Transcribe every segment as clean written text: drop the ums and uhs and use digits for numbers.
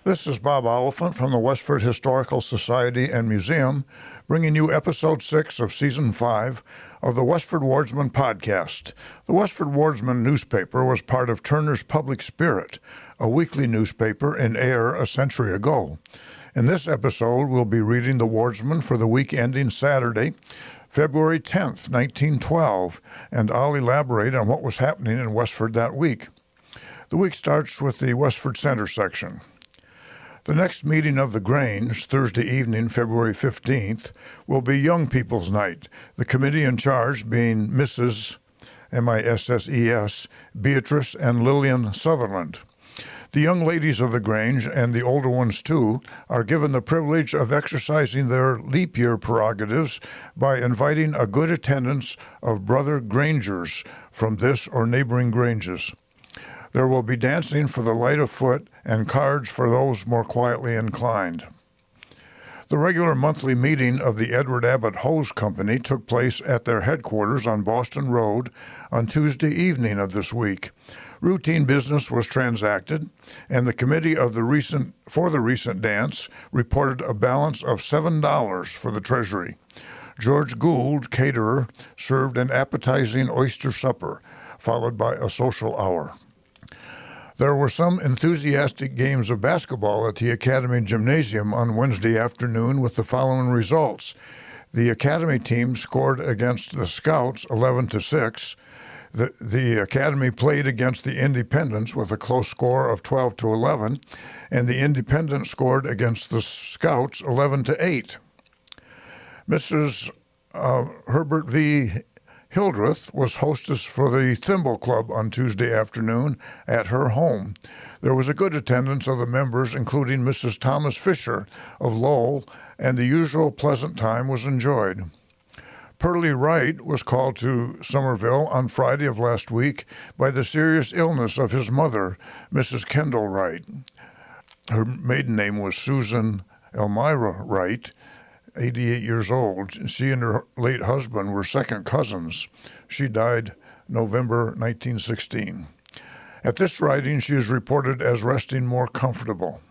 This is Bob Oliphant from the Westford Historical Society and Museum, bringing you Episode 6 of Season 5 of the Westford Wardsman podcast. The Westford Wardsman newspaper was part of Turner's Public Spirit, a weekly newspaper in Ayer a century ago. In this episode, we'll be reading the Wardsman for the week ending Saturday, February 10th, 1912, and I'll elaborate on what was happening in Westford that week. The week starts with the Westford Center section. The next meeting of the Grange, Thursday evening, February 15th, will be Young People's Night, the committee in charge being Mrs. Misses Beatrice and Lillian Sutherland. The young ladies of the Grange, and the older ones too, are given the privilege of exercising their leap year prerogatives by inviting a good attendance of brother Grangers from this or neighboring Granges. There will be dancing for the light of foot and cards for those more quietly inclined. The regular monthly meeting of the Edward Abbott Hose Company took place at their headquarters on Boston Road on Tuesday evening of this week. Routine business was transacted, and the committee for the recent dance reported a balance of $7 for the treasury. George Gould, caterer, served an appetizing oyster supper, followed by a social hour. There were some enthusiastic games of basketball at the Academy Gymnasium on Wednesday afternoon with the following results. The Academy team scored against the Scouts 11-6. The Academy played against the Independents with a close score of 12-11, and the Independents scored against the Scouts 11-8. Mrs. Herbert V. Hildreth was hostess for the Thimble Club on Tuesday afternoon at her home. There was a good attendance of the members, including Mrs. Thomas Fisher of Lowell, and the usual pleasant time was enjoyed. Pearlie Wright was called to Somerville on Friday of last week by the serious illness of his mother, Mrs. Kendall Wright. Her maiden name was Susan Elmira Wright, 88 years old. She and her late husband were second cousins. She died November 1916. At this writing, she is reported as resting more comfortable.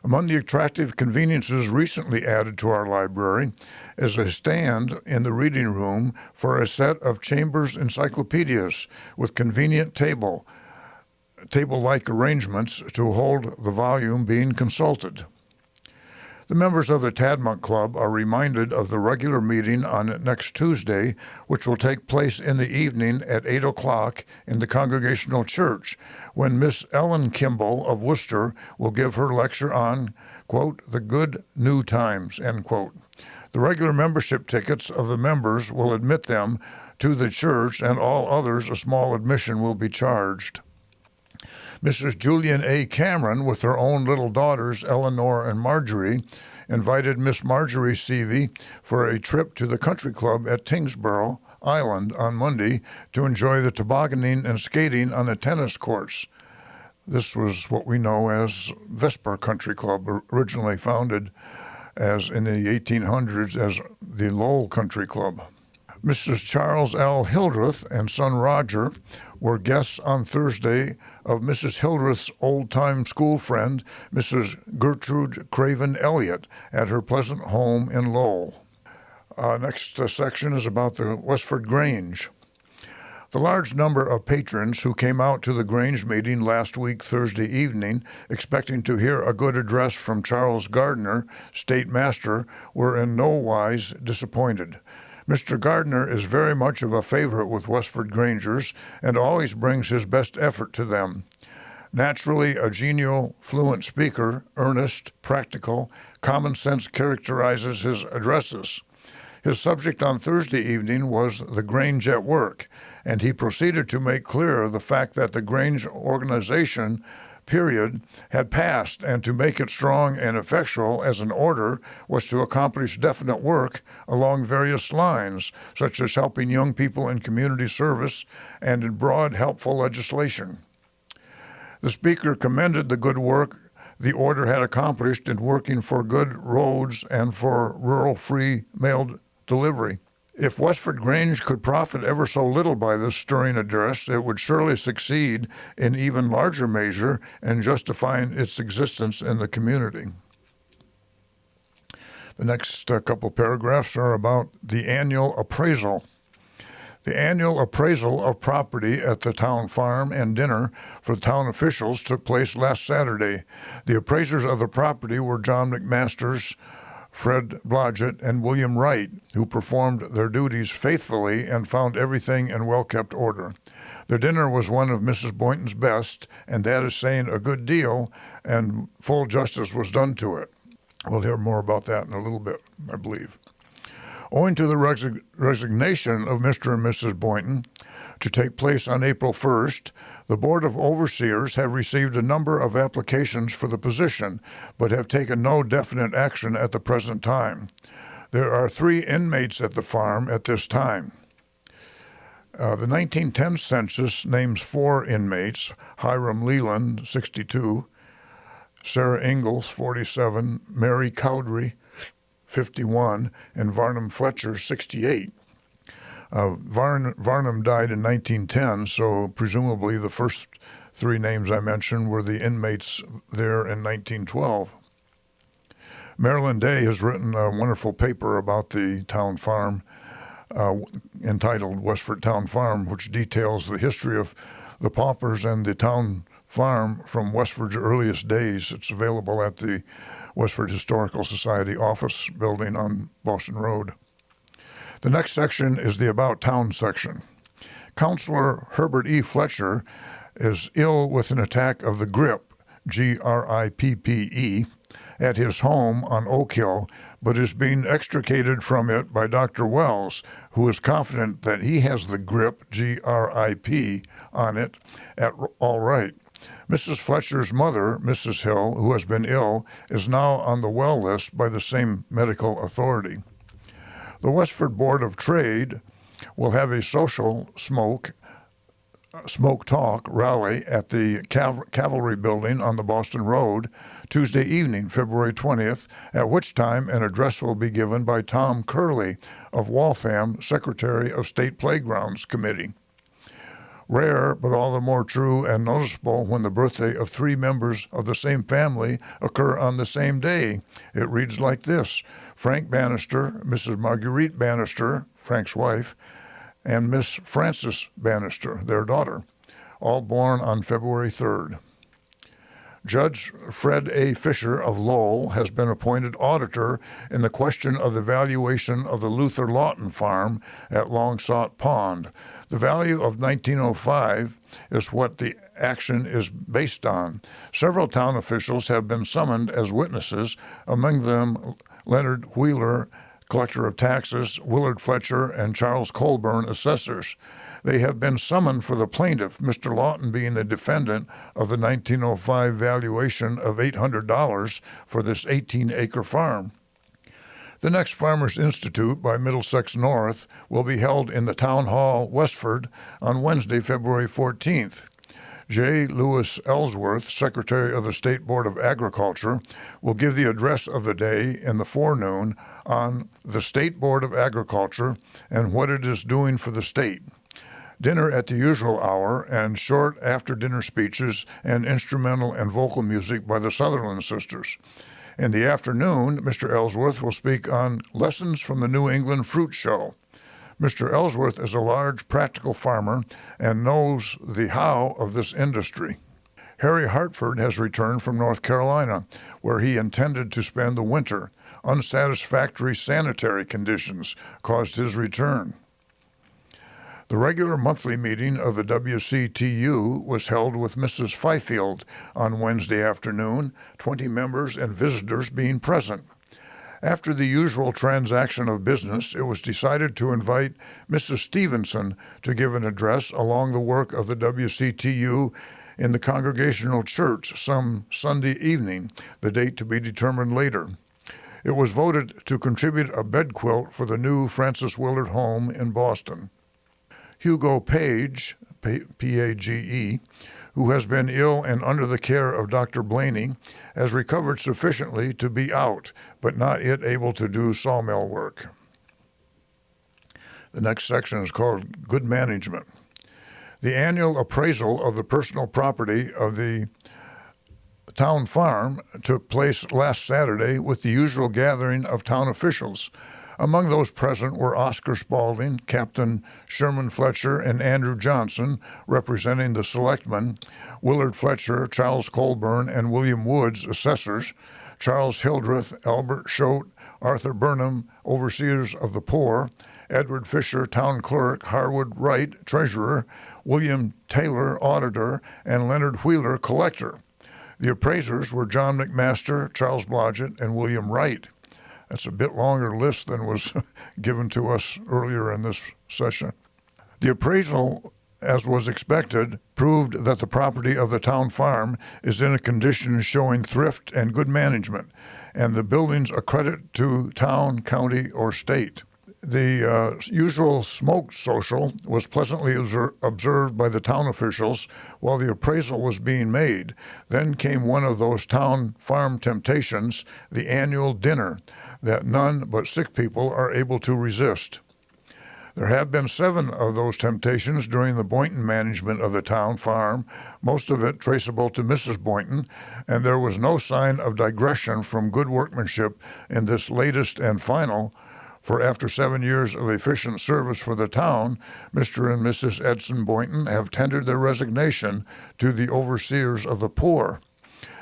Among the attractive conveniences recently added to our library is a stand in the reading room for a set of Chambers encyclopedias with convenient table-like arrangements to hold the volume being consulted. The members of the Tadmont Club are reminded of the regular meeting on next Tuesday, which will take place in the evening at 8 o'clock in the Congregational Church, when Miss Ellen Kimball of Worcester will give her lecture on, quote, the good new times, end quote. The regular membership tickets of the members will admit them to the church, and all others a small admission will be charged. Mrs. Julian A. Cameron, with her own little daughters, Eleanor and Marjorie, invited Miss Marjorie Seavey for a trip to the country club at Tingsboro Island on Monday to enjoy the tobogganing and skating on the tennis courts. This was what we know as Vesper Country Club, originally founded as in the 1800s as the Lowell Country Club. Mrs. Charles L. Hildreth and son Roger were guests on Thursday of Mrs. Hildreth's old-time school friend, Mrs. Gertrude Craven Elliott, at her pleasant home in Lowell. Next section is about the Westford Grange. The large number of patrons who came out to the Grange meeting last week Thursday evening, expecting to hear a good address from Charles Gardner, State Master, were in no wise disappointed. Mr. Gardner is very much of a favorite with Westford Grangers and always brings his best effort to them. Naturally a genial, fluent speaker, earnest, practical, common sense characterizes his addresses. His subject on Thursday evening was the Grange at work, and he proceeded to make clear the fact that the Grange organization period had passed, and to make it strong and effectual as an order was to accomplish definite work along various lines, such as helping young people in community service and in broad, helpful legislation. The speaker commended the good work the order had accomplished in working for good roads and for rural free mail delivery. If Westford Grange could profit ever so little by this stirring address, it would surely succeed in even larger measure in justifying its existence in the community. The next couple paragraphs are about the annual appraisal. The annual appraisal of property at the town farm and dinner for the town officials took place last Saturday. The appraisers of the property were John McMasters, Fred Blodgett, and William Wright, who performed their duties faithfully and found everything in well-kept order. The dinner was one of Mrs. Boynton's best, and that is saying a good deal, and full justice was done to it. We'll hear more about that in a little bit, I believe. Owing to the resignation of Mr. and Mrs. Boynton to take place on April 1st, the Board of Overseers have received a number of applications for the position, but have taken no definite action at the present time. There are 3 inmates at the farm at this time. The 1910 census names 4 inmates: Hiram Leland, 62, Sarah Ingalls, 47, Mary Cowdery, 51, and Varnum Fletcher, 68. Varnum died in 1910, so presumably the first 3 names I mentioned were the inmates there in 1912. Marilyn Day has written a wonderful paper about the town farm entitled Westford Town Farm, which details the history of the paupers and the town farm from Westford's earliest days. It's available at the Westford Historical Society office building on Boston Road. The next section is the About Town section. Councillor Herbert E. Fletcher is ill with an attack of the grip, Grippe, at his home on Oak Hill, but is being extricated from it by Dr. Wells, who is confident that he has the grip, Gripe, on it all right. Mrs. Fletcher's mother, Mrs. Hill, who has been ill, is now on the well list by the same medical authority. The Westford Board of Trade will have a social smoke talk rally at the Cavalry Building on the Boston Road Tuesday evening, February 20th, at which time an address will be given by Tom Curley of Waltham, Secretary of State Playgrounds Committee. Rare, but all the more true and noticeable when the birthday of 3 members of the same family occur on the same day. It reads like this: Frank Bannister, Mrs. Marguerite Bannister, Frank's wife, and Miss Frances Bannister, their daughter, all born on February 3rd. Judge Fred A. Fisher of Lowell has been appointed auditor in the question of the valuation of the Luther Lawton farm at Longsought Pond. The value of 1905 is what the action is based on. Several town officials have been summoned as witnesses, among them Leonard Wheeler, collector of taxes, Willard Fletcher, and Charles Colburn, assessors. They have been summoned for the plaintiff, Mr. Lawton being the defendant of the 1905 valuation of $800 for this 18-acre farm. The next Farmers Institute by Middlesex North will be held in the Town Hall, Westford, on Wednesday, February 14th. J. Lewis Ellsworth, Secretary of the State Board of Agriculture, will give the address of the day in the forenoon on the State Board of Agriculture and what it is doing for the state. Dinner at the usual hour, and short after-dinner speeches and instrumental and vocal music by the Sutherland Sisters. In the afternoon, Mr. Ellsworth will speak on Lessons from the New England Fruit Show. Mr. Ellsworth is a large, practical farmer and knows the how of this industry. Harry Hartford has returned from North Carolina, where he intended to spend the winter. Unsatisfactory sanitary conditions caused his return. The regular monthly meeting of the WCTU was held with Mrs. Fifield on Wednesday afternoon, 20 members and visitors being present. After the usual transaction of business, it was decided to invite Mrs. Stevenson to give an address along the work of the WCTU in the Congregational Church some Sunday evening, the date to be determined later. It was voted to contribute a bed quilt for the new Francis Willard home in Boston. Hugo Page, P-A-G-E, who has been ill and under the care of Dr. Blaney, has recovered sufficiently to be out, but not yet able to do sawmill work. The next section is called Good Management. The annual appraisal of the personal property of the town farm took place last Saturday with the usual gathering of town officials. Among those present were Oscar Spaulding, Captain Sherman Fletcher, and Andrew Johnson, representing the selectmen, Willard Fletcher, Charles Colburn, and William Woods, assessors, Charles Hildreth, Albert Choate, Arthur Burnham, overseers of the poor, Edward Fisher, town clerk, Harwood Wright, treasurer, William Taylor, auditor, and Leonard Wheeler, collector. The appraisers were John McMaster, Charles Blodgett, and William Wright. That's a bit longer list than was given to us earlier in this session. The appraisal, as was expected, proved that the property of the town farm is in a condition showing thrift and good management, and the buildings a credit to town, county, or state. The usual smoke social was pleasantly observed by the town officials while the appraisal was being made. Then came one of those town farm temptations, the annual dinner, that none but sick people are able to resist. There have been 7 of those temptations during the Boynton management of the town farm, most of it traceable to Mrs. Boynton, and there was no sign of digression from good workmanship in this latest and final, for after 7 years of efficient service for the town, Mr. and Mrs. Edson Boynton have tendered their resignation to the overseers of the poor.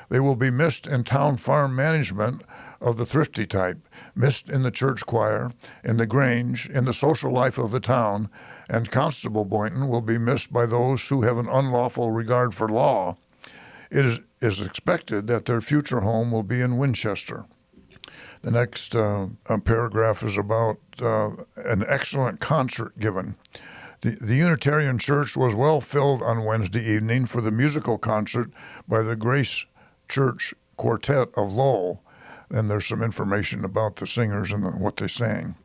They will be missed in town farm management of the thrifty type, missed in the church choir, in the grange, in the social life of the town, and Constable Boynton will be missed by those who have an unlawful regard for law. It is expected that their future home will be in Winchester. The next paragraph is about an excellent concert given. The Unitarian Church was well filled on Wednesday evening for the musical concert by the Grace Church Quartet of Lowell. And there's some information about the singers and what they sang.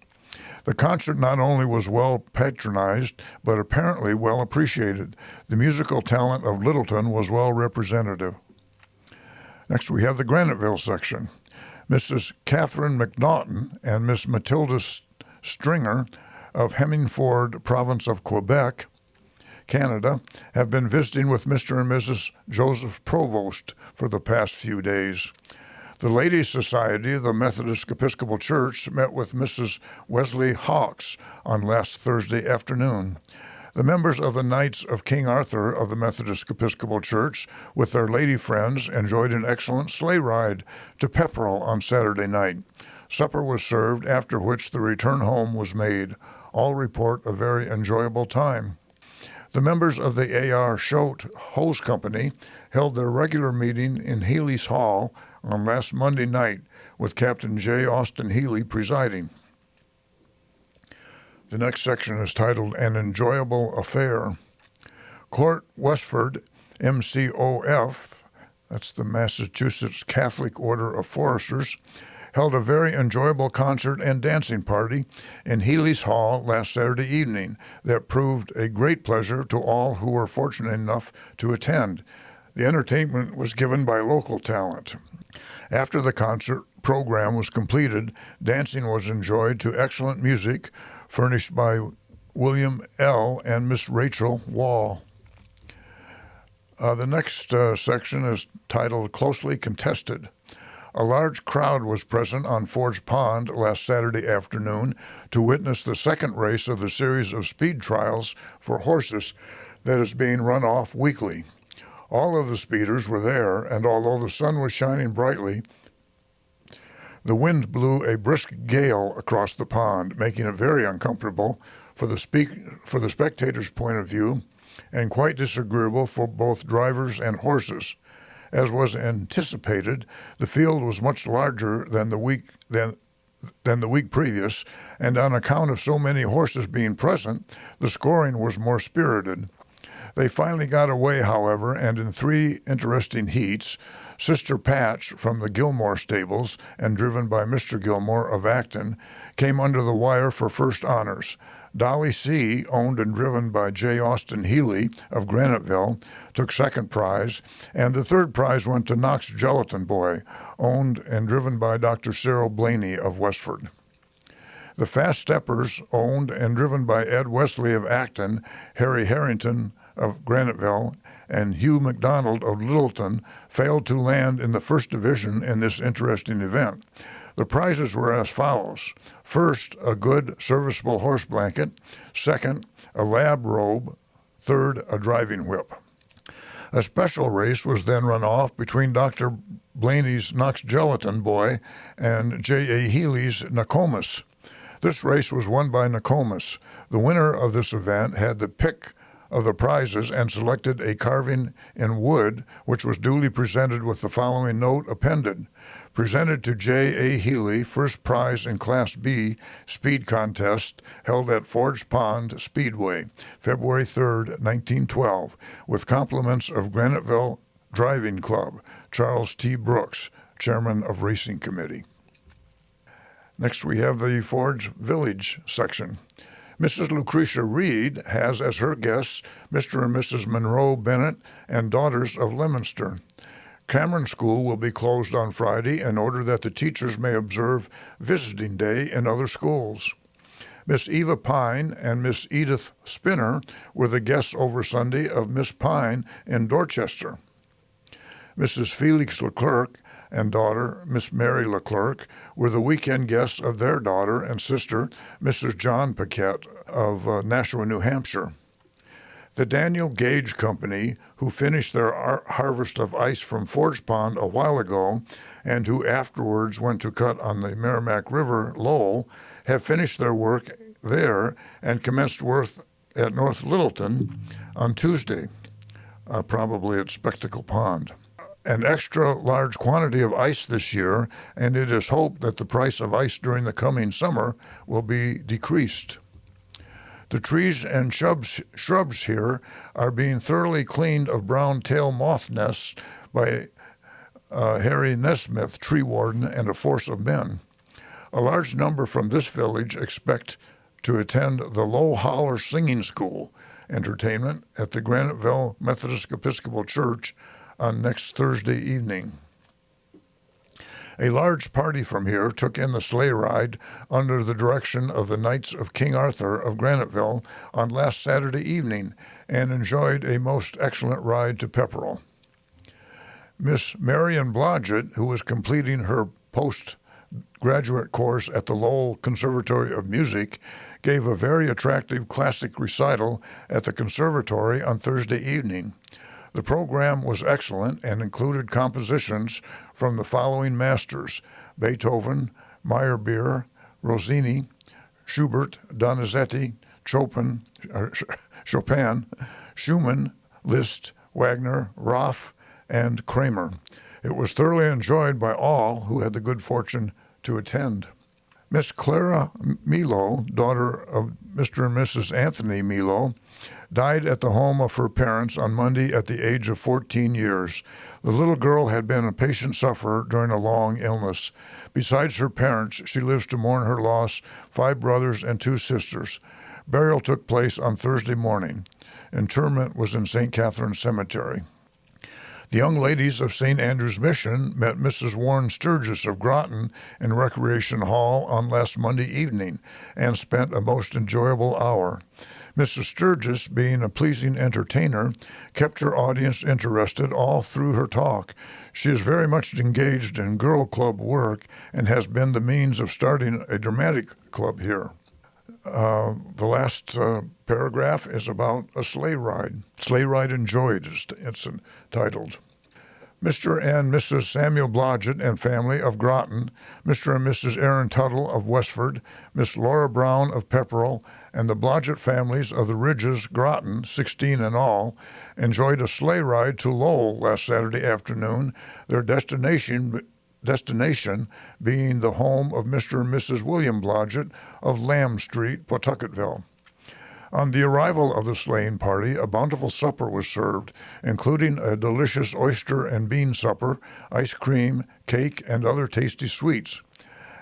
The concert not only was well patronized, but apparently well appreciated. The musical talent of Littleton was well representative. Next, we have the Graniteville section. Mrs. Catherine McNaughton and Miss Matilda Stringer of Hemmingford, province of Quebec, Canada, have been visiting with Mr. and Mrs. Joseph Provost for the past few days. The Ladies' Society of the Methodist Episcopal Church met with Mrs. Wesley Hawkes on last Thursday afternoon. The members of the Knights of King Arthur of the Methodist Episcopal Church, with their lady friends, enjoyed an excellent sleigh ride to Pepperell on Saturday night. Supper was served, after which the return home was made. All report a very enjoyable time. The members of the A.R. Choate Hose Company held their regular meeting in Healy's Hall on last Monday night, with Captain J. Austin Healy presiding. The next section is titled An Enjoyable Affair. Court Westford, MCOF, that's the Massachusetts Catholic Order of Foresters, held a very enjoyable concert and dancing party in Healy's Hall last Saturday evening that proved a great pleasure to all who were fortunate enough to attend. The entertainment was given by local talent. After the concert program was completed, dancing was enjoyed to excellent music furnished by William L. and Miss Rachel Wall. The next section is titled Closely Contested. A large crowd was present on Forge Pond last Saturday afternoon to witness the second race of the series of speed trials for horses that is being run off weekly. All of the speeders were there, and although the sun was shining brightly, the wind blew a brisk gale across the pond, making it very uncomfortable for the spectators' point of view and quite disagreeable for both drivers and horses. As was anticipated, the field was much larger than the week previous, and on account of so many horses being present, the scoring was more spirited. They finally got away, however, and in 3 interesting heats, Sister Patch from the Gilmore stables and driven by Mr. Gilmore of Acton came under the wire for first honors. Dolly C., owned and driven by J. Austin Healy of Graniteville, took second prize, and the third prize went to Knox Gelatin Boy, owned and driven by Dr. Cyril Blaney of Westford. The Fast Steppers, owned and driven by Ed Wesley of Acton, Harry Harrington of Graniteville, and Hugh McDonald of Littleton, failed to land in the first division in this interesting event. The prizes were as follows. First, a good, serviceable horse blanket. Second, a lab robe. Third, a driving whip. A special race was then run off between Dr. Blaney's Knox Gelatin Boy and J.A. Healy's Nokomis. This race was won by Nokomis. The winner of this event had the pick of the prizes and selected a carving in wood, which was duly presented with the following note appended. Presented to J.A. Healy, first prize in Class B speed contest held at Forge Pond Speedway, February 3, 1912, with compliments of Graniteville Driving Club, Charles T. Brooks, chairman of Racing Committee. Next, we have the Forge Village section. Mrs. Lucretia Reed has as her guests Mr. and Mrs. Monroe Bennett and daughters of Leominster. Cameron School will be closed on Friday in order that the teachers may observe Visiting Day in other schools. Miss Eva Pine and Miss Edith Spinner were the guests over Sunday of Miss Pine in Dorchester. Mrs. Felix Leclerc and daughter, Miss Mary Leclerc, were the weekend guests of their daughter and sister, Mrs. John Paquette of Nashua, New Hampshire. The Daniel Gage Company, who finished their harvest of ice from Forge Pond a while ago and who afterwards went to cut on the Merrimack River, Lowell, have finished their work there and commenced work at North Littleton on Tuesday, probably at Spectacle Pond. An extra large quantity of ice this year, and it is hoped that the price of ice during the coming summer will be decreased. The trees and shrubs here are being thoroughly cleaned of brown tail moth nests by Harry Nesmith, tree warden, and a force of men. A large number from this village expect to attend the Low Holler Singing School entertainment at the Graniteville Methodist Episcopal Church on next Thursday evening. A large party from here took in the sleigh ride under the direction of the Knights of King Arthur of Graniteville on last Saturday evening and enjoyed a most excellent ride to Pepperell. Miss Marion Blodgett, who was completing her postgraduate course at the Lowell Conservatory of Music, gave a very attractive classic recital at the conservatory on Thursday evening. The program was excellent and included compositions from the following masters: Beethoven, Meyerbeer, Rossini, Schubert, Donizetti, Chopin, Schumann, Liszt, Wagner, Raff, and Kramer. It was thoroughly enjoyed by all who had the good fortune to attend. Miss Clara Milo, daughter of Mr. and Mrs. Anthony Milo, died at the home of her parents on Monday at the age of 14 years. The little girl had been a patient sufferer during a long illness. Besides her parents, she lives to mourn her loss, 5 brothers and 2 sisters. Burial took place on Thursday morning. Interment was in St. Catherine's Cemetery. The young ladies of St. Andrew's Mission met Mrs. Warren Sturgis of Groton in Recreation Hall on last Monday evening and spent a most enjoyable hour. Mrs. Sturgis, being a pleasing entertainer, kept her audience interested all through her talk. She is very much engaged in Girl Club work and has been the means of starting a dramatic club here. The last paragraph is about a sleigh ride. Sleigh Ride Enjoyed, it's entitled. Mr. and Mrs. Samuel Blodgett and family of Groton, Mr. and Mrs. Aaron Tuttle of Westford, Miss Laura Brown of Pepperell, and the Blodgett families of the Ridges, Groton, 16 in all, enjoyed a sleigh ride to Lowell last Saturday afternoon, their destination being the home of Mr. and Mrs. William Blodgett of Lamb Street, Pawtucketville. On the arrival of the sleighing party, a bountiful supper was served, including a delicious oyster and bean supper, ice cream, cake, and other tasty sweets.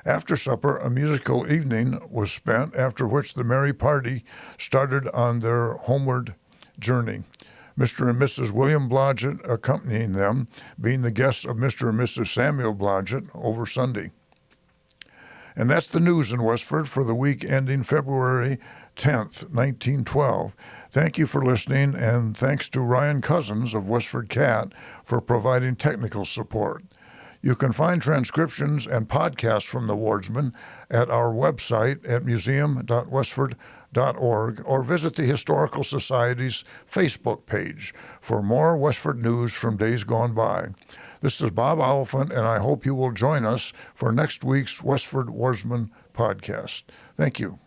After supper, a musical evening was spent, after which the merry party started on their homeward journey. Mr. and Mrs. William Blodgett accompanying them, being the guests of Mr. and Mrs. Samuel Blodgett over Sunday. And that's the news in Westford for the week ending February 10th, 1912. Thank you for listening, and thanks to Ryan Cousins of WestfordCAT for providing technical support. You can find transcriptions and podcasts from the Wardsman at our website at museum.westford.org or visit the Historical Society's Facebook page for more Westford news from days gone by. This is Bob Oliphant, and I hope you will join us for next week's Westford Wardsman podcast. Thank you.